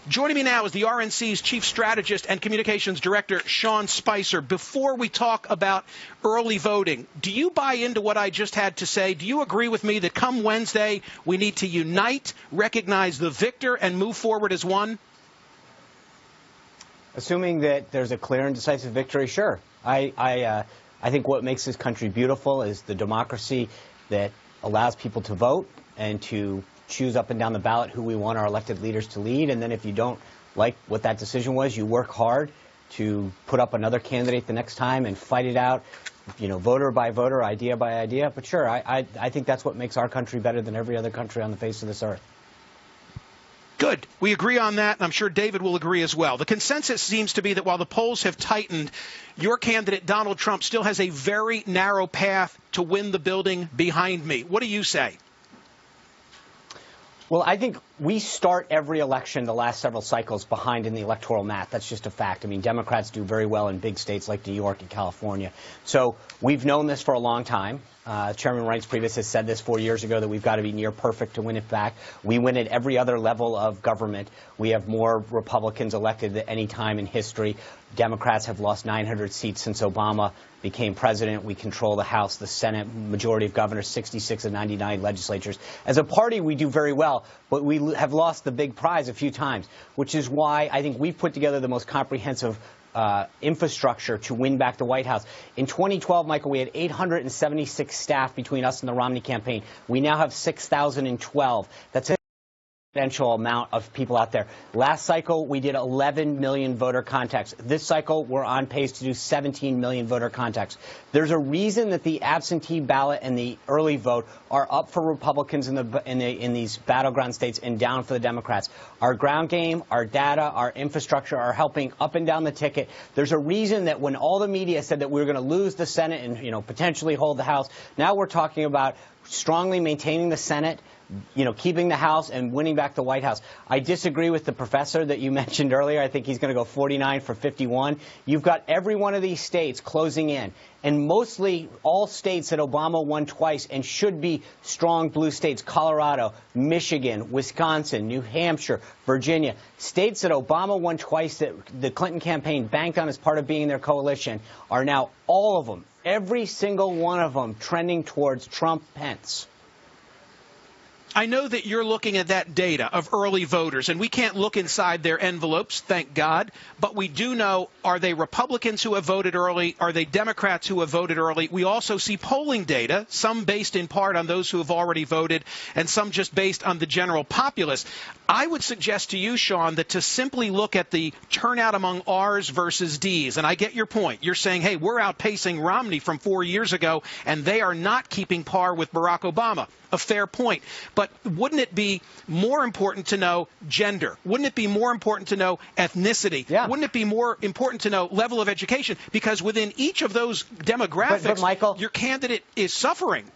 Joining me now is the RNC's Chief Strategist and Communications Director, Sean Spicer. Before we talk about early voting, do you buy into what I just had to say? Do you agree with me that come Wednesday, we need to unite, recognize the victor, and move forward as one? Assuming that there's a clear and decisive victory, sure. I think what makes this country beautiful is the democracy that allows people to vote and to choose up and down the ballot who we want our elected leaders to lead. And then if you don't like what that decision was, you work hard to put up another candidate the next time and fight it out, voter by voter, idea by idea. But sure, I think that's what makes our country better than every other country on the face of this earth. Good. We agree on that, and I'm sure David will agree as well. The consensus seems to be that while the polls have tightened, your candidate, Donald Trump, still has a very narrow path to win the building behind me. What do you say? Well, I think we start every election the last several cycles behind in the electoral math. That's just a fact. I mean, Democrats do very well in big states like New York and California. So we've known this for a long time. Chairman Reince Priebus has said this 4 years ago that we've got to be near perfect to win it back. We win at every other level of government. We have more Republicans elected at any time in history. Democrats have lost 900 seats since Obama became president. We control the House, the Senate, majority of governors, 66 of 99 legislatures. As a party, we do very well, but we have lost the big prize a few times, which is why I think we've put together the most comprehensive infrastructure to win back the White House. In 2012, Michael, we had 876 staff between us and the Romney campaign. We now have 6,012. That's a substantial amount of people out there. Last cycle, we did 11 million voter contacts. This cycle, we're on pace to do 17 million voter contacts. There's a reason that the absentee ballot and the early vote are up for Republicans in these battleground states and down for the Democrats. Our ground game, our data, our infrastructure are helping up and down the ticket. There's a reason that when all the media said that we were going to lose the Senate and potentially hold the House, now we're talking about strongly maintaining the Senate, keeping the House and winning back the White House. I disagree with the professor that you mentioned earlier. I think he's going to go 49 for 51. You've got every one of these states closing in, and mostly all states that Obama won twice and should be strong blue states: Colorado, Michigan, Wisconsin, New Hampshire, Virginia. States that Obama won twice that the Clinton campaign banked on as part of being in their coalition are now all of them, every single one of them, trending towards Trump-Pence. I know that you're looking at that data of early voters, and we can't look inside their envelopes, thank God, but we do know, are they Republicans who have voted early? Are they Democrats who have voted early? We also see polling data, some based in part on those who have already voted, and some just based on the general populace. I would suggest to you, Sean, that to simply look at the turnout among R's versus D's, and I get your point. You're saying, hey, we're outpacing Romney from 4 years ago, and they are not keeping par with Barack Obama. A fair point. But wouldn't it be more important to know gender? Wouldn't it be more important to know ethnicity? Yeah. Wouldn't it be more important to know level of education? Because within each of those demographics, but Michael, your candidate is suffering.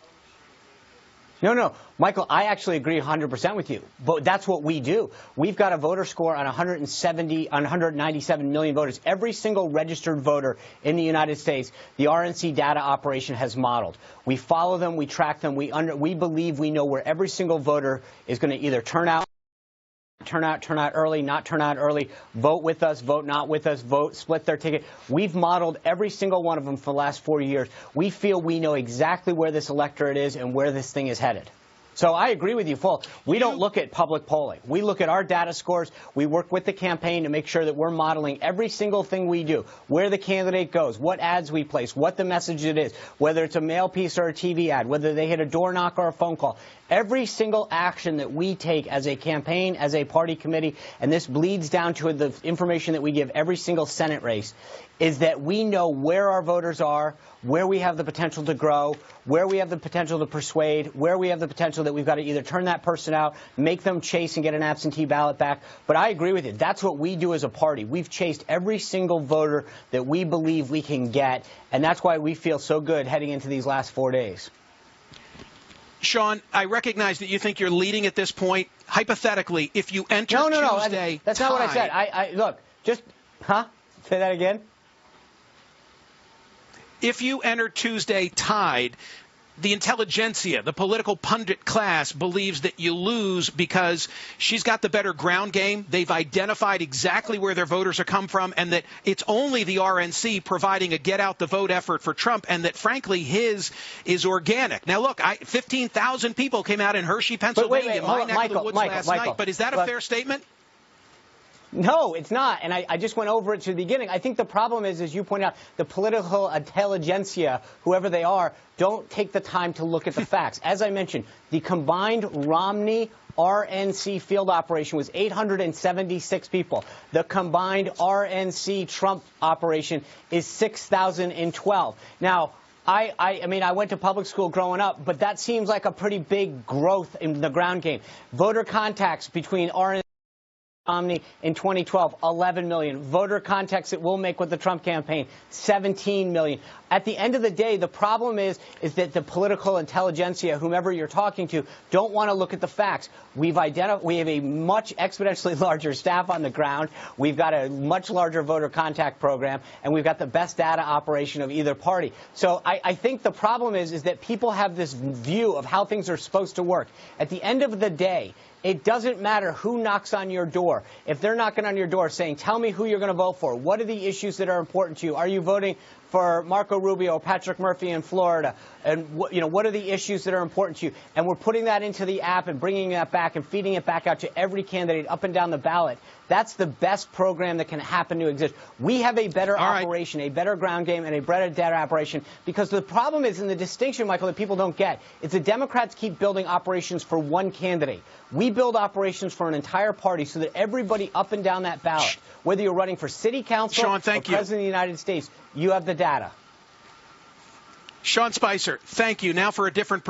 No, Michael, I actually agree 100% with you. But that's what we do. We've got a voter score on 197 million voters. Every single registered voter in the United States, the RNC data operation has modeled. We follow them, we track them, we believe we know where every single voter is going to either turn out early, not turn out early, vote with us, vote not with us, vote, split their ticket. We've modeled every single one of them for the last 4 years. We feel we know exactly where this electorate is and where this thing is headed. So I agree with you full. We don't look at public polling. We look at our data scores. We work with the campaign to make sure that we're modeling every single thing we do, where the candidate goes, what ads we place, what the message it is, whether it's a mail piece or a TV ad, whether they hit a door knock or a phone call. Every single action that we take as a campaign, as a party committee, and this bleeds down to the information that we give every single Senate race, is that we know where our voters are, where we have the potential to grow, where we have the potential to persuade, where we have the potential that we've got to either turn that person out, make them chase and get an absentee ballot back. But I agree with you. That's what we do as a party. We've chased every single voter that we believe we can get, and that's why we feel so good heading into these last 4 days. Sean, I recognize that you think you're leading at this point. Hypothetically, if you enter Tuesday, that's not what I said. Look, just, say that again? If you enter Tuesday tied, the intelligentsia, the political pundit class, believes that you lose because she's got the better ground game. They've identified exactly where their voters are come from, and that it's only the RNC providing a get-out-the-vote effort for Trump, and that, frankly, his is organic. Now, look, 15,000 people came out in Hershey, Pennsylvania, my neck of the woods last night. But is that a fair statement? No, it's not. And I just went over it to the beginning. I think the problem is, as you point out, the political intelligentsia, whoever they are, don't take the time to look at the facts. As I mentioned, the combined Romney RNC field operation was 876 people. The combined RNC Trump operation is 6,012. Now, I mean, I went to public school growing up, but that seems like a pretty big growth in the ground game. Voter contacts between RNC Romney in 2012, 11 million. Voter contacts that we'll make with the Trump campaign, 17 million. At the end of the day, the problem is that the political intelligentsia, whomever you're talking to, don't want to look at the facts. We have a much exponentially larger staff on the ground. We've got a much larger voter contact program, and we've got the best data operation of either party. So I think the problem is that people have this view of how things are supposed to work. At the end of the day, it doesn't matter who knocks on your door. If they're knocking on your door saying, tell me who you're going to vote for, what are the issues that are important to you? Are you voting for Marco Rubio or Patrick Murphy in Florida? And what are the issues that are important to you? And we're putting that into the app and bringing that back and feeding it back out to every candidate up and down the ballot. That's the best program that can happen to exist. We have a better operation, a better ground game, and a better data operation, because the problem is, in the distinction, Michael, that people don't get, is the Democrats keep building operations for one candidate. We build operations for an entire party so that everybody up and down that ballot, whether you're running for city council or president of the United States, you have the data. Sean Spicer, thank you. Now for a different